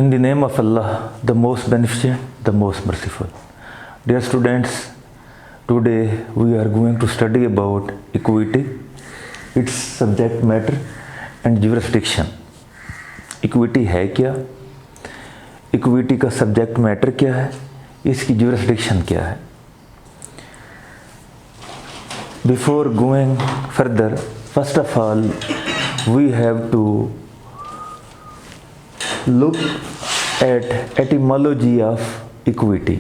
In the name of Allah, the most beneficent, the most merciful. Dear students, today we are going to study about equity, its subject matter and jurisdiction. Equity है क्या? Equity का subject matter क्या है? इसकी jurisdiction क्या है? Before going further, first of all, we have to look at etymology of equity.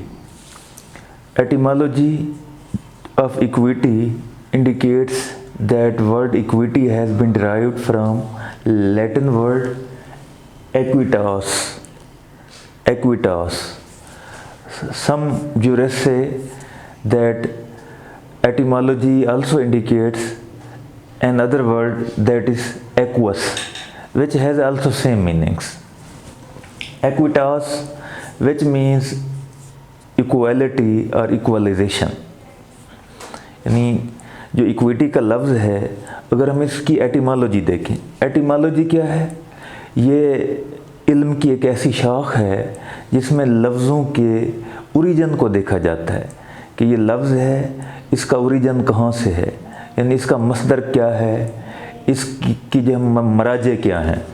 Etymology of equity indicates that word equity has been derived from Latin word equitas. Equitas. Some jurists say that etymology also indicates another word that is equus, which has also same meanings. Equitas, which means equality or equalization. यानी जो equity का लफ्ज़ है, अगर हम इसकी etymology देखें, etymology क्या है? ये इल्म की एक ऐसी शाख है जिसमें लफ्ज़ों के ओरिजिन को देखा जाता है कि ये लफ्ज़ है, इसका ओरिजिन कहाँ से है, यानी इसका मसदर क्या है, इसकी जो मराजे क्या हैं.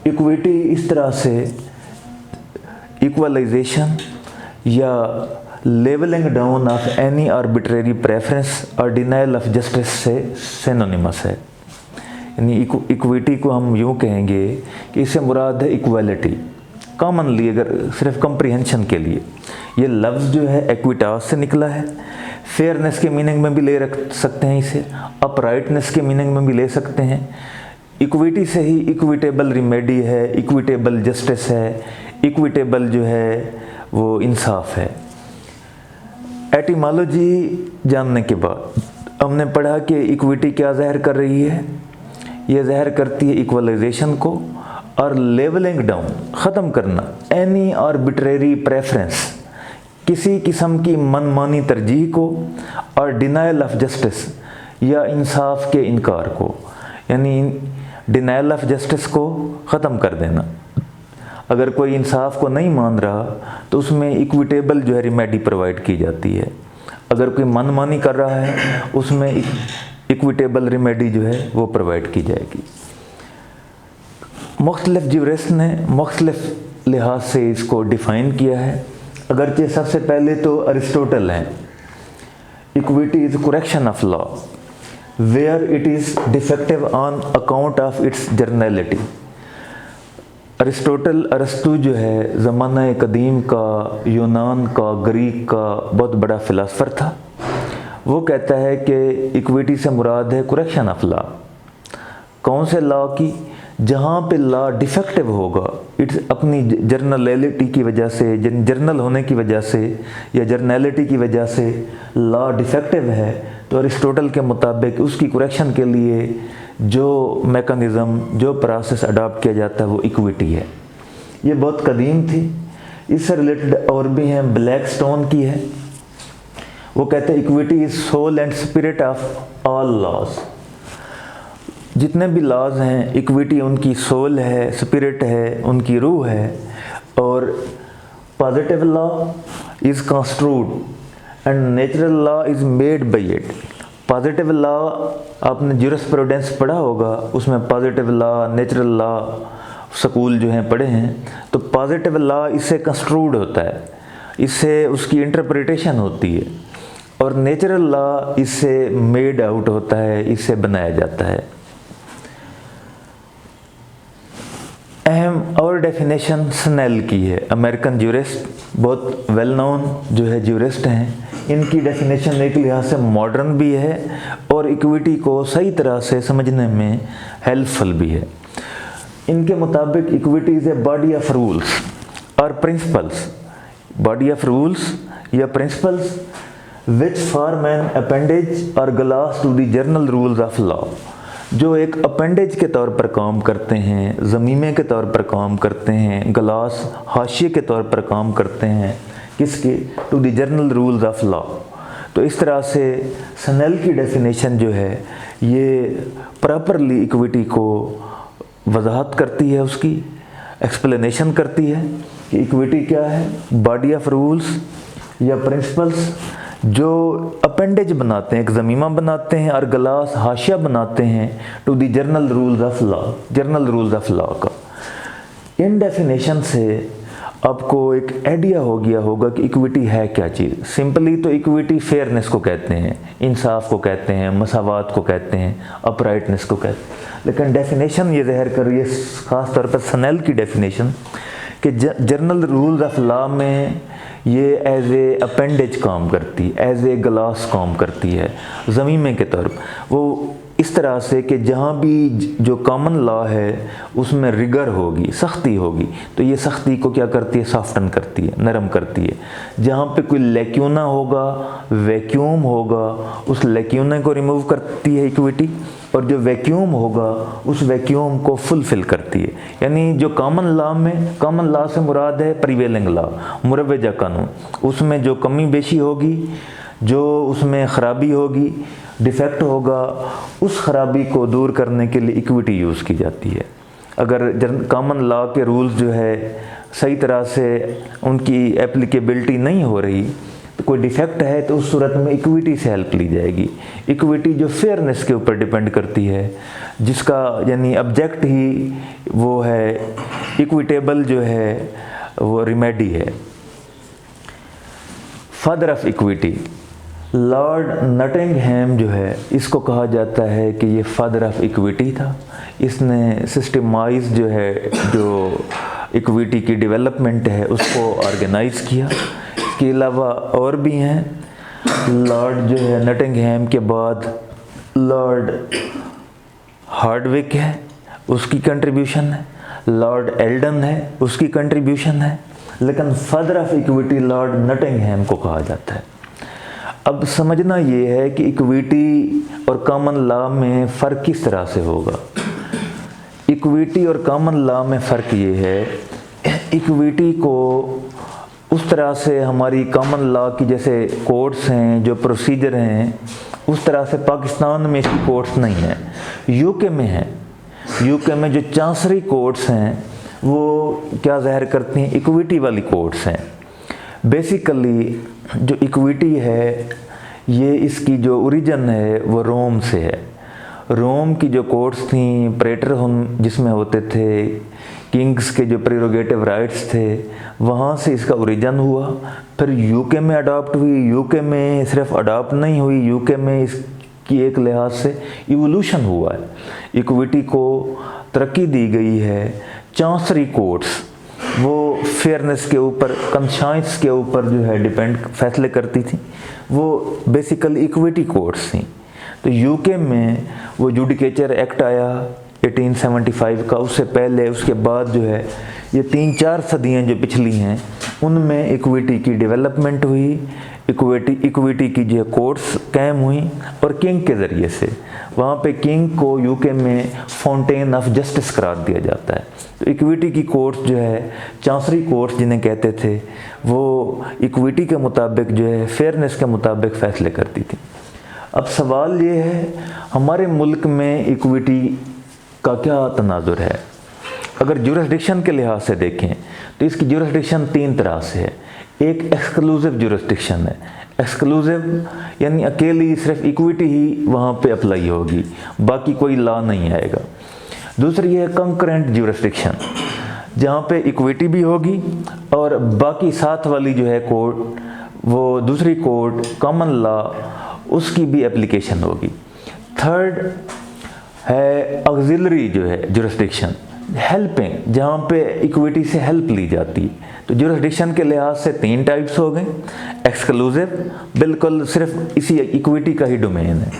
इक्विटी इस तरह से इक्वलाइजेशन या levelling down of any arbitrary preference और डिनाइल ऑफ जस्टिस से सिनोनिमस है. यानी इक्विटी को हम यूँ कहेंगे कि इससे मुराद है इक्वालिटी. कॉमनली अगर सिर्फ कंप्रीहेंशन के लिए ये लफ्ज़ जो है एक्विटास से निकला है. फेयरनेस के मीनिंग में भी ले रख सकते हैं इसे, अपराइटनेस के मीनिंग में भी ले सकते हैं. इक्विटी से ही इक्विटेबल रिमेडी है, इक्विटेबल जस्टिस है, इक्विटेबल जो है वो इंसाफ है. एटिमोलॉजी जानने के बाद हमने पढ़ा कि इक्विटी क्या ज़ाहिर कर रही है. ये ज़ाहिर करती है इक्वलाइजेशन को और लेवलिंग डाउन, ख़त्म करना एनी आर्बिट्रेरी प्रेफरेंस, किसी किस्म की मनमानी तरजीह को, और डिनाइल ऑफ जस्टिस या इंसाफ के इनकार को. यानी डिनाइल ऑफ जस्टिस को ख़त्म कर देना. अगर कोई इंसाफ को नहीं मान रहा तो उसमें इक्विटेबल जो है रिमेडी प्रोवाइड की जाती है. अगर कोई मनमानी कर रहा है उसमें इक्विटेबल रिमेडी जो है वो प्रोवाइड की जाएगी. मुख्तलिफ ज्यूरिस्ट ने मुख्तलिफ लिहाज से इसको डिफ़ाइन किया है. अगरचे सबसे पहले तो अरिस्टोटल हैं. Equity is correction of law where it is defective on account of its generality. अरस्तु जो है ज़माना कदीम का, यूनान का, ग्रीक का बहुत बड़ा फ़िलासफ़र था. वो कहता है कि इक्विटी से मुराद है करेक्शन ऑफ लॉ. कौन से लॉ की? जहाँ पे लॉ डिफेक्टिव होगा, इट्स अपनी जर्नैलिटी की वजह से, जर्नल होने की वजह से या जर्नैलिटी की वजह से लॉ डिफेक्टिव है, तो अरिस्टोटल के मुताबिक उसकी करेक्शन के लिए जो मैकेनिज़्म, जो प्रोसेस अडॉप्ट किया जाता है वो इक्विटी है. ये बहुत कदीम थी. इससे रिलेटेड और भी हैं. ब्लैक स्टोन की है. वो कहते हैं equity is soul and spirit of all laws. जितने भी लॉज हैं, इक्विटी उनकी सोल है, स्पिरिट है, उनकी रूह है. और positive law is construed and natural law is made by it. Positive law आपने ज्यूरिस्प्रूडेंस पढ़ा होगा, उसमें positive law, natural law school जो हैं पढ़े हैं. तो पॉजिटिव लॉ इससे कंस्ट्रूड होता है, इससे उसकी इंटरप्रिटेशन होती है. और नेचुरल लॉ इससे मेड आउट होता है, इससे बनाया जाता है. अहम और डेफिनेशन स्नेल की है. अमेरिकन ज्यूरिस्ट, बहुत वेल नोन जो है ज्यूरिस्ट हैं. इनकी डेफिनेशन एक लिहाज से मॉडर्न भी है और इक्विटी को सही तरह से समझने में हेल्पफुल भी है. इनके मुताबिक equity is a body of rules और प्रिंसिपल्स. बॉडी ऑफ रूल्स या principles which form an appendage और gloss to the general rules of law. जो एक अपेंडेज के तौर पर काम करते हैं, ज़मीमे के तौर पर काम करते हैं, ग्लास हाशिए के तौर पर काम करते हैं. किसके? To the general rules of law. तो इस तरह से स्नेल की डेफिनेशन जो है ये प्रॉपरली इक्विटी को वजाहत करती है उसकी. एक्सप्लेनेशन करती है कि इक्विटी क्या है, बॉडी ऑफ रूल्स या प्रिंसिपल्स जो अपेंडेज बनाते हैं, एक ज़मीमा बनाते हैं और ग्लास हाशिया बनाते हैं to the general rules of law, general rules of law का। इन डेफिनेशन से आपको एक आइडिया हो गया होगा कि इक्विटी है क्या चीज़। सिंपली तो इक्विटी फेयरनेस को कहते हैं, इंसाफ को कहते हैं, मसावात को कहते हैं, अपराइटनेस को कहते हैं। लेकिन डेफिनेशन ये ज़ाहिर कर रही है, ख़ास तौर पर सनेल की डेफिनेशन, कि जर्नल रूल्स ऑफ लॉ में ये एज ए अपेंडेज काम करती है, एज ए ग्लास काम करती है ज़मीमे के तौर पर। वो इस तरह से कि जहाँ भी जो कॉमन लॉ है उसमें रिगर होगी, सख्ती होगी, तो ये सख्ती को क्या करती है, सॉफ्टन करती है, नरम करती है। जहाँ पे कोई लेक्यूना होगा, वैक्यूम होगा, उस लेक्यूना को रिमूव करती है इक्विटी, और जो वैक्यूम होगा उस वैक्यूम को फुलफिल करती है। यानी जो कॉमन लॉ में, कॉमन लॉ से मुराद है प्रिवेलिंग लॉ, मुरवजा कानून, उसमें जो कमी बेशी होगी, जो उसमें ख़राबी होगी, डिफेक्ट होगा, उस ख़राबी को दूर करने के लिए इक्विटी यूज़ की जाती है। अगर कॉमन लॉ के रूल्स जो है सही तरह से उनकी एप्लीकेबिलिटी नहीं हो रही, तो कोई डिफेक्ट है, तो उस सूरत में इक्विटी से हेल्प ली जाएगी। इक्विटी जो फेयरनेस के ऊपर डिपेंड करती है, जिसका यानी ऑब्जेक्ट ही वो है इक्विटेबल जो है वो रिमेडी है। फादर ऑफ इक्विटी लॉर्ड नटिंघम जो है, इसको कहा जाता है कि ये फादर ऑफ इक्विटी था। इसने सिस्टमाइज जो है, जो इक्विटी की डेवलपमेंट है उसको ऑर्गेनाइज किया। इसके अलावा और भी हैं। लॉर्ड जो है नटिंघम के बाद लॉर्ड हार्डविक है, उसकी कंट्रीब्यूशन है। लॉर्ड एल्डन है, उसकी कंट्रीब्यूशन है। लेकिन फादर ऑफ इक्विटी लॉर्ड नटिंघम को कहा जाता है। अब समझना ये है कि इक्विटी और कॉमन लॉ में फ़र्क किस तरह से होगा। इक्विटी और कॉमन लॉ में फ़र्क ये है, इक्विटी को उस तरह से हमारी कॉमन लॉ की जैसे कोर्ट्स हैं, जो प्रोसीजर हैं, उस तरह से पाकिस्तान में इसकी कोर्ट्स नहीं है। यूके में है। यूके में जो चांसरी कोर्ट्स हैं वो क्या ज़ाहिर करती हैं, इक्विटी वाली कोर्ट्स हैं। बेसिकली जो इक्विटी है, ये इसकी जो ओरिजिन है वो रोम से है। रोम की जो कोर्ट्स थी, प्रेटर जिसमें होते थे, किंग्स के जो प्रेरोगेटिव राइट्स थे, वहाँ से इसका ओरिजिन हुआ। फिर यूके में अडॉप्ट हुई। यूके में सिर्फ अडॉप्ट नहीं हुई, यूके में इसकी एक लिहाज से इवोल्यूशन हुआ है। इक्विटी को तरक्की दी गई है। चांसरी कोर्ट्स वो फेयरनेस के ऊपर, कंशाइंस के ऊपर जो है डिपेंड फैसले करती थी, वो बेसिकली इक्विटी कोर्ट्स थी। तो यूके में वो जुडिकेचर एक्ट आया 1875 का, उससे पहले उसके बाद जो है ये 3-4 सदियाँ जो पिछली हैं उनमें इक्विटी की डेवलपमेंट हुई। इक्विटी की जो कोर्ट्स कायम हुई और किंग के ज़रिए से। वहाँ पे किंग को यूके में फाउंटेन ऑफ जस्टिस करार दिया जाता है। तो इक्विटी की कोर्ट्स जो है, चांसरी कोर्ट्स जिन्हें कहते थे, वो इक्विटी के मुताबिक जो है, फेयरनेस के मुताबिक फ़ैसले करती थी। अब सवाल ये है, हमारे मुल्क में इक्विटी का क्या तनाजुर है। अगर जुरिस्डिक्शन के लिहाज से देखें तो इसकी जुरिस्डिक्शन 3 तरह से है। एक एक्सक्लूसिव जुरिस्डिक्शन है। एक्सक्लूसिव यानी अकेली सिर्फ इक्विटी ही वहाँ पे अप्लाई होगी, बाकी कोई लॉ नहीं आएगा। दूसरी है कंकरेंट जुरिस्डिक्शन, जहाँ पे इक्विटी भी होगी और बाकी साथ वाली जो है कोर्ट, वो दूसरी कोर्ट कॉमन लॉ, उसकी भी एप्लीकेशन होगी। थर्ड है ऑक्सिलरी जो है जुरिस्डिक्शन, हेल्पिंग, जहाँ पे इक्विटी से हेल्प ली जाती है। तो जुरिस्डिक्शन के लिहाज से 3 टाइप्स हो गए। एक्सक्लूसिव, बिल्कुल सिर्फ इसी इक्विटी का ही डोमेन है।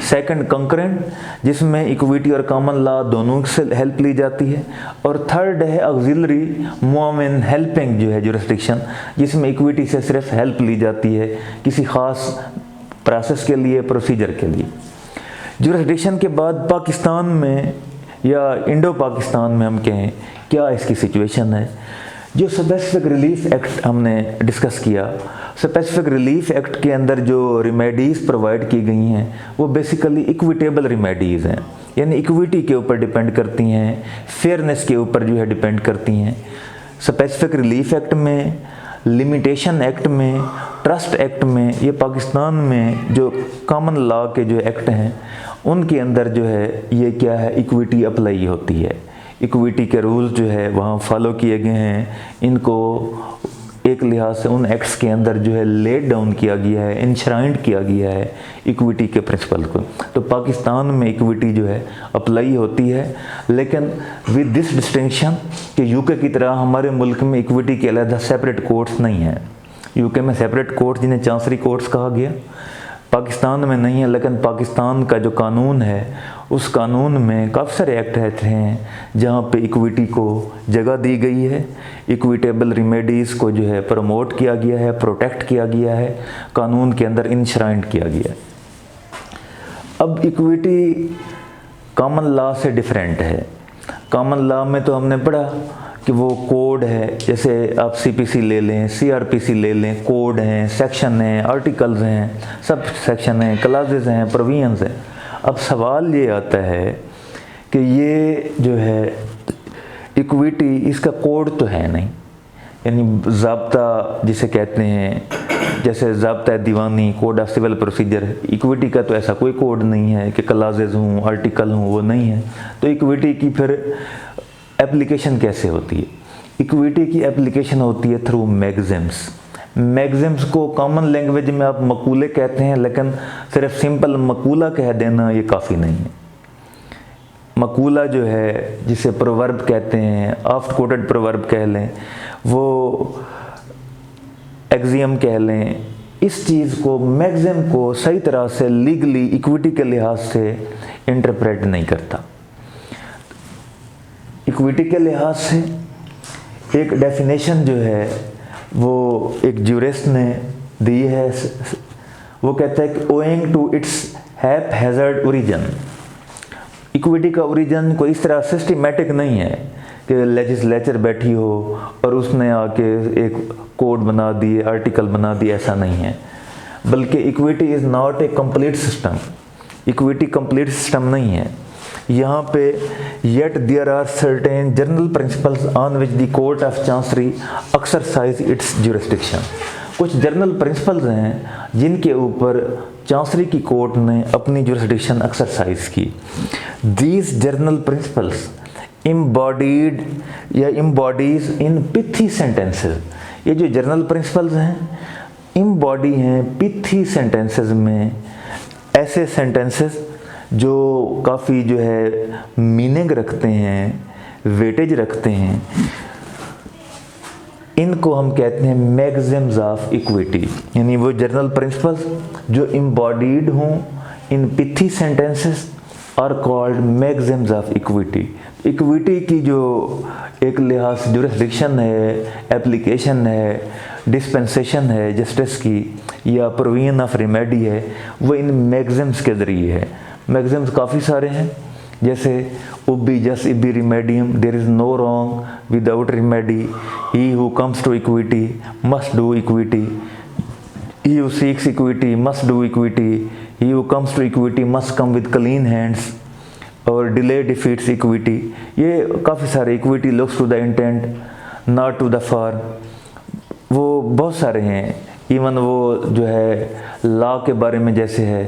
सेकंड कंकरेंट, जिसमें इक्विटी और कॉमन लॉ दोनों से हेल्प ली जाती है। और थर्ड है ऑक्सिलरी, मुआविन, हेल्पिंग जो है जुरिस्डिक्शन, जिसमें इक्विटी से सिर्फ हेल्प ली जाती है किसी ख़ास प्रोसेस के लिए, प्रोसीजर के लिए। जुरिस्डिक्शन के बाद पाकिस्तान में या इंडो पाकिस्तान में हम कहें क्या इसकी सिचुएशन है। जो स्पेसिफिक रिलीफ एक्ट हमने डिस्कस किया, स्पेसिफिक रिलीफ एक्ट के अंदर जो रिमेडीज़ प्रोवाइड की गई हैं वो बेसिकली इक्विटेबल रिमेडीज़ हैं, यानी इक्विटी के ऊपर डिपेंड करती हैं, फेयरनेस के ऊपर जो है डिपेंड करती हैं। स्पेसिफिक रिलीफ एक्ट में, लिमिटेशन एक्ट में, ट्रस्ट एक्ट में, ये पाकिस्तान में जो कॉमन लॉ के जो एक्ट हैं उनके अंदर जो है ये क्या है, इक्विटी अप्लाई होती है। इक्विटी के रूल्स जो है वहाँ फॉलो किए गए हैं, इनको एक लिहाज से उन एक्ट्स के अंदर जो है लेड डाउन किया गया है, इंश्राइंड किया गया है इक्विटी के प्रिंसिपल को। तो पाकिस्तान में इक्विटी जो है अप्लाई होती है, लेकिन विद दिस डिस्टिंक्शन कि यूके की तरह हमारे मुल्क में इक्विटी के अलग सेपरेट कोर्ट्स नहीं हैं। यूके में सेपरेट कोर्ट्स जिन्हें चांसरी कोर्ट्स कहा गया, पाकिस्तान में नहीं है। लेकिन पाकिस्तान का जो कानून है उस कानून में काफ़ी सारे एक्ट रहते हैं जहाँ पे इक्विटी को जगह दी गई है, इक्विटेबल रिमेडीज़ को जो है प्रमोट किया गया है, प्रोटेक्ट किया गया है, कानून के अंदर इंश्राइंड किया गया है। अब इक्विटी कॉमन लॉ से डिफरेंट है। कॉमन लॉ में तो हमने पढ़ा कि वो कोड है, जैसे आप सीपीसी ले लें, सीआरपीसी ले लें, कोड हैं, सेक्शन हैं, आर्टिकल्स हैं, सब सेक्शन हैं, क्लासेस हैं, प्रोविजंस हैं। अब सवाल ये आता है कि ये जो है इक्विटी, इसका कोड तो है नहीं, यानी ज़ाब्ता जिसे कहते हैं, जैसे ज़ाब्ता दीवानी, code of civil procedure, equity का तो ऐसा कोई कोड नहीं है कि क्लासेस हों, आर्टिकल हों, वो नहीं है। तो इक्विटी की फिर एप्लीकेशन कैसे होती है? इक्विटी की एप्लीकेशन होती है थ्रू मैगज़िम्स। मैगज़िम्स को कॉमन लैंग्वेज में आप मकूले कहते हैं, लेकिन सिर्फ सिंपल मकूला कह देना ये काफ़ी नहीं है। मकूला जो है, जिसे प्रोवर्ब कहते हैं, ऑफ्ट कोटेड प्रोवर्ब कह लें, वो एक्सियम कह लें, इस चीज़ को, मैगज़िम को सही तरह से लीगली इक्विटी के लिहाज से इंटरप्रेट नहीं करता। इक्विटी के लिहाज से एक डेफिनेशन जो है वो एक ज्यूरिस्ट ने दी है, वो कहता है कि owing to its haphazard origin, equity का ओरिजिन कोई इस तरह सिस्टमेटिक नहीं है कि लेजिस्लेचर बैठी हो और उसने आके एक कोड बना दिए, आर्टिकल बना दिए, ऐसा नहीं है। बल्कि equity is not a complete system, equity complete system नहीं है। यहाँ पे yet there are certain general principles on which the Court of Chancery exercise its jurisdiction. कुछ जनरल प्रिंसिपल्स हैं जिनके ऊपर चांसरी की कोर्ट ने अपनी जुरिस्डिक्शन एक्सरसाइज की। दीज जनरल प्रिंसिपल्स इम्बॉडीड या इम्बॉडीज इन पिथी सेंटेंसेस। ये जो जनरल प्रिंसिपल्स हैं इम्बॉडी हैं पिथी सेंटेंसेस में, ऐसे सेंटेंसेस जो काफ़ी जो है मीनिंग रखते हैं, वेटेज रखते हैं, इनको हम कहते हैं मैगज़िम्स ऑफ इक्विटी। यानी वो जनरल प्रिंसिपल्स जो इम्बॉडीड हों in pithy sentences are called maxims of equity. Equity की जो एक लिहाज से जुरिस्डिक्शन है, एप्लीकेशन है, डिस्पेंसेशन है जस्टिस की, या प्रोविजन ऑफ रेमेडी है, वो इन मैगज़िम्स के ज़रिए है। मैगज़िम्स काफ़ी सारे हैं, जैसे उबी जस इबी रिमेडियम, there is no wrong without remedy, he who comes to equity must do equity, he who seeks equity must do equity, he who comes to equity must come with clean hands, और delay defeats equity. ये काफ़ी सारे, equity looks to the intent not to the form, वो बहुत सारे हैं। Even वो जो है लॉ के बारे में जैसे है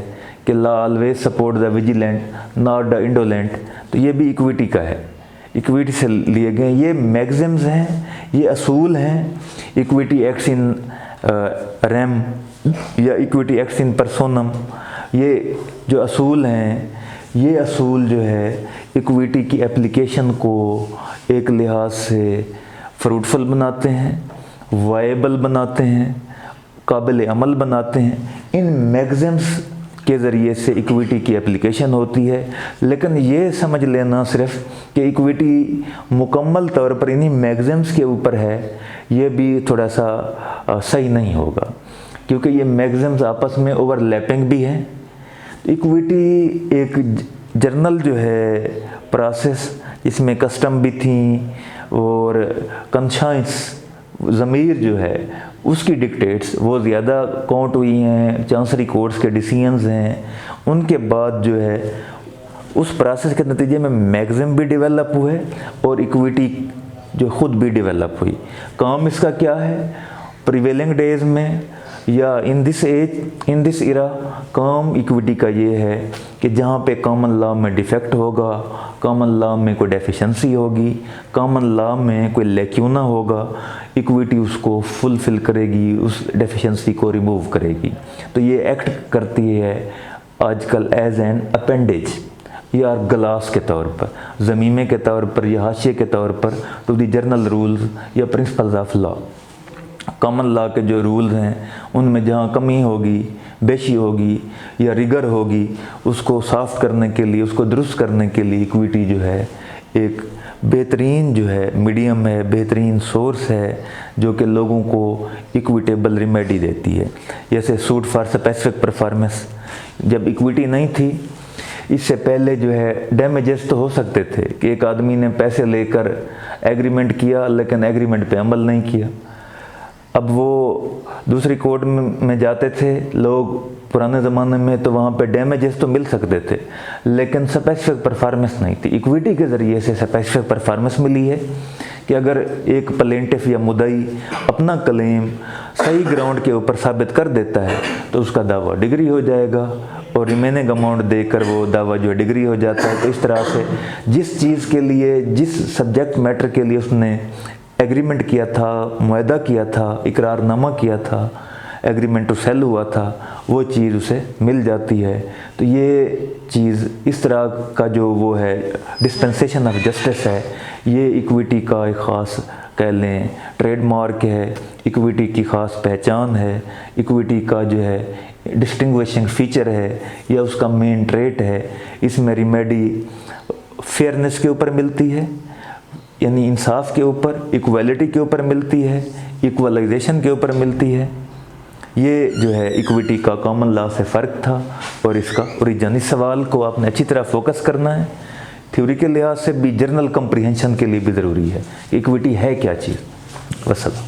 कि law always support the vigilant not the indolent, तो ये भी इक्विटी का है, इक्विटी से लिए गए। ये मैगज़िम्स हैं, ये असूल हैं। इक्विटी एक्ट्स इन रेम या इक्विटी एक्ट्स इन पर्सोनम, ये जो असूल हैं, ये असूल जो है इक्विटी की एप्लीकेशन को एक लिहाज से फ्रूटफुल बनाते हैं, वायबल बनाते हैं, काबिल अमल बनाते हैं। इन मैगज़िम्स के ज़रिए से इक्विटी की एप्लीकेशन होती है। लेकिन ये समझ लेना सिर्फ कि इक्विटी मुकम्मल तौर पर इन्हीं मैगज़िम्स के ऊपर है, ये भी थोड़ा सा सही नहीं होगा, क्योंकि ये मैगज़िम्स आपस में ओवरलैपिंग भी है। इक्विटी एक जर्नल जो है प्रोसेस, इसमें कस्टम भी थी, और कंशाइंस ज़मीर जो है उसकी डिक्टेट्स वो ज़्यादा काउंट हुई हैं, चांसरी कोर्ट्स के डिसीजंस हैं, उनके बाद जो है उस प्रोसेस के नतीजे में मैगज़िम भी डेवलप हुए और इक्विटी जो ख़ुद भी डेवलप हुई। काम इसका क्या है, प्रिवेलिंग डेज में या इन दिस इरा काम इक्विटी का ये है कि जहाँ पे कॉमन लॉ में डिफेक्ट होगा, कॉमन लॉ में कोई डेफिशिएंसी होगी, कॉमन लॉ में कोई लेक्यूना होगा, इक्विटी उसको फुलफ़िल करेगी, उस डेफिशिएंसी को रिमूव करेगी। तो ये एक्ट करती है आजकल एज एन अपेंडेज या ग्लास के तौर पर, ज़मीमे के तौर पर या हाशिए के तौर पर टू दी जर्नल रूल्स या principles of law. Common law के जो रूल्स हैं उनमें जहाँ कमी होगी, बेशी होगी या रिगर होगी, उसको साफ़ करने के लिए, उसको दुरुस्त करने के लिए इक्विटी जो है एक बेहतरीन जो है मीडियम है, बेहतरीन सोर्स है जो कि लोगों को इक्विटेबल रेमेडी देती है। जैसे सूट फॉर स्पेसिफिक परफॉर्मेंस, जब इक्विटी नहीं थी इससे पहले जो है डैमेजेस तो हो सकते थे कि एक आदमी ने पैसे लेकर एग्रीमेंट किया लेकिन एग्रीमेंट पे अमल नहीं किया। अब वो दूसरी कोर्ट में जाते थे लोग पुराने ज़माने में, तो वहाँ पे डैमेजेस तो मिल सकते थे लेकिन स्पेसिफिक परफॉर्मेंस नहीं थी। इक्विटी के ज़रिए से स्पेसिफिक परफॉर्मेंस मिली है कि अगर एक प्लेंटिफ या मुद्दई अपना क्लेम सही ग्राउंड के ऊपर साबित कर देता है तो उसका दावा डिग्री हो जाएगा और रिमेनिंग अमाउंट देकर वो दावा जो है डिग्री हो जाता है। तो इस तरह से जिस चीज़ के लिए, जिस सब्जेक्ट मैटर के लिए उसने एग्रीमेंट किया था, मुआहदा किया था, इकरारनामा किया था, एग्रीमेंट टू सेल हुआ था, वो चीज़ उसे मिल जाती है। तो ये चीज़ इस तरह का जो वो है डिस्पेंसेशन ऑफ जस्टिस है, ये इक्विटी का एक ख़ास कह लें ट्रेडमार्क है, इक्विटी की ख़ास पहचान है, इक्विटी का जो है डिस्टिंग्विशिंग फीचर है या उसका मेन ट्रेट है। इसमें रिमेडी फेयरनेस के ऊपर मिलती है, यानी इंसाफ के ऊपर, इक्वालिटी के ऊपर मिलती है, इक्वलाइजेशन के ऊपर मिलती है। ये जो है इक्विटी का कॉमन लॉ से फ़र्क था और इसका ओरिजिन। इस सवाल को आपने अच्छी तरह फोकस करना है, थ्योरी के लिहाज से भी, जर्नल कम्प्रीहेंशन के लिए भी ज़रूरी है। इक्विटी है क्या चीज़। वसल्लम।